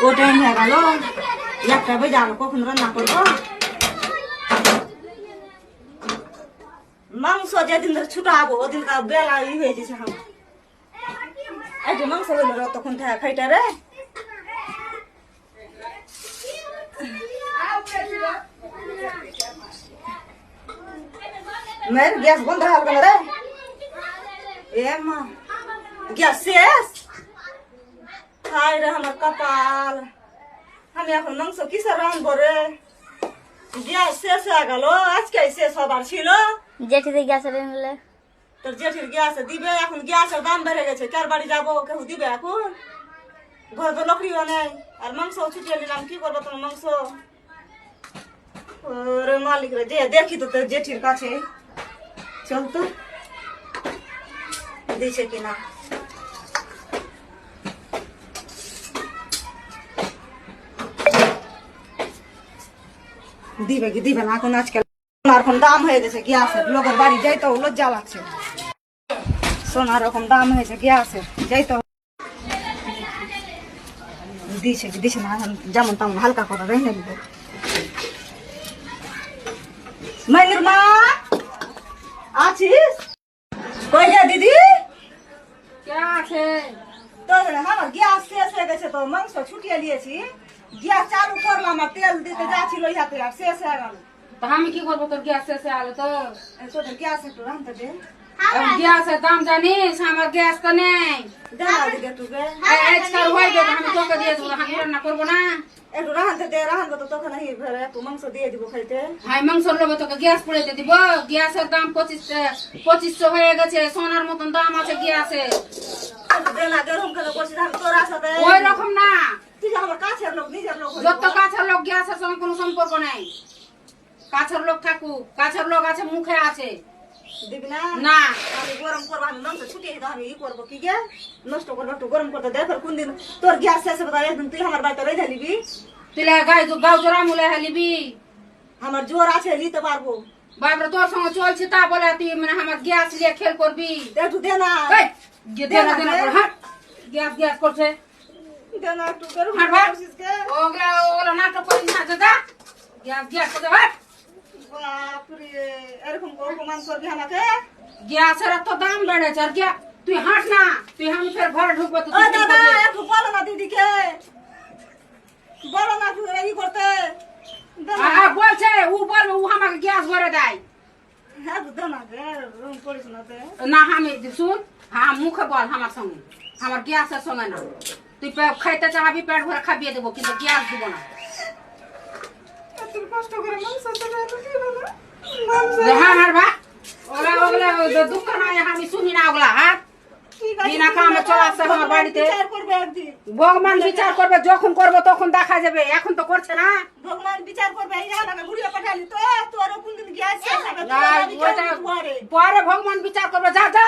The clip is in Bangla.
ও টাইম হয়ে গেল, একটা বেজে গেল, কখন রান্না করবো? মাংস যেদিন ধরে ছুটাবো ওদিন বেলা হয়ে গেছে। এই যে মাংস হইল তখন থাকে খাইটা রে। মেয়ের গ্যাস বন্ধ হয়ে গেল রে। এ মা, গ্যাস শেষ। হায় রে আমার কপাল, আমি এখন মাংস কিসে রানবো রে? গ্যাস শেষ হয়ে গেল, আজকে শেষ হবার ছিল। জেঠিতে গ্যাস এনে তোর জেঠির গ্যাস দিবে, এখন গ্যাসের দাম বেড়ে গেছে। কার বাড়ি যাবো, কেউ দিবে এখন? ঘর তো লকড়িও নেই, আর মাংস ছুটিয়ে নিলাম, কি করবো তোমার মাংস? ওরে মালিক রে, যে দেখি তো তোর জেঠির কাছে, চল তো দিছে কিনা। দিবে কি দিবে না এখন? আজকাল এখন দাম হয়ে গেছে গ্যাসের, লোকের বাড়ি যাইতেও লজ্জা লাগছে। সোনার রকম দাম হয়েছে গ্যাসের, যাইতে দিছে কি দিছে না, যেমন তেমন হালকা করে রেখে দিব। মাইনুর মা আছিস? কই যা দিদি? তো আমার গ্যাস শেষ হয়ে গেছে, তো মাংস ছুটিয়ে নিয়েছি, গ্যাস চালু করলাম, আর তেল দিতে যাচ্ছিল ইহাতে, আর শেষ হয়ে গেল। আমি কি করবো? তোর গ্যাস শেষে আলো তো তোদের গ্যাস একটু রাঁধতে দে। গ্যাসের দাম জানিস? আমার গ্যাস তো নেই। দিকে টুকে আমি তোকে দিয়ে দেবো, আমি রান্না করবো না। একটু রাঁধতে দে, রাঁধবো তো তখন একটু মাংস দিয়ে দিব খাইতে। হাই মাংস লোক তোকে গ্যাস পড়াইতে দিব। গ্যাসের দাম 2500 হয়ে গেছে, সোনার মতন দাম আছে গ্যাসের। ওই রকম না, আমার কাছের লোক, নিজের লোক, যত কাছের লোক গ্যাসের সঙ্গে কোনো সম্পর্ক নেই। কাছের লোক থাকুক, কাছের লোক আছে, মুখে আছে। দিবি না? না আমি গরম করবো, আমি মাংস ছুটিয়ে দিতে, আমি ই করবো কি গে নষ্ট করবো, একটু গরম করতে দে। কোন দিন তোর গ্যাস শেষ হবে, একদিন তুই আমার বাড়িতে রেখে নিবি। তুই গাও জোড়া মুলে হেলিবি। আমার জোর আছে, নিতে পারবো। বাবরা তোর সঙ্গে চলছে তা বলে তুই মানে আমার গ্যাস নিয়ে খেল করবি? একটু দে না, গ্যাস গ্যাস করছে। দে না একটু গরম হাট ভাট। করছিস গে। ওগুলো নাটক করিস না, যা গ্যাস গ্যাস করছে। ভাট। বাপরে, এরকম অপমান করবি আমাকে? গ্যাসের এত দাম বেড়েছে, আর তুই হাঁট না, তুই আমি ফের ঘরে ঢুকবো তো ও দাদা, একটু বলো না দিদিকে, বলো না একটু ই করতে। দে না। বলছে ও বলবে, ও আমাকে গ্যাস ভরে দেয় হ্যাঁ, দে না গে, এরকম করিস না তে। না। আমি শুন, হ্যাঁ মুখে বল আমার সঙ্গে, আমার গ্যাসের সঙ্গে না। তুই খাইতে চাবি, পেট ভরে খাবিয়ে দেবো, কিন্তু গ্যাস দিব না। এত কষ্ট করে মাংস চলে এলো, কি হলো? হ্যাঁ আমার ভাই, ওগুলা দুঃখ নয়, আমি শুনি না ওগুলা। হ্যাঁ ঠিক আছে, বিনা কামে চলে আসছে আমার বাড়িতে। বিচার করবে একদিন, ভগবান বিচার করবে, যখন করবো তখন দেখা যাবে, এখন তো করছে না। ভগবান বিচার করবে। এই জায়গাটা ঘুরিয়ে পাঠালি তো, তোর কোনদিন গ্যাস শেষ হবে, না, তোর আমি ওটা কেউ পরে। পরে ভগবান বিচার করবে। যা যা।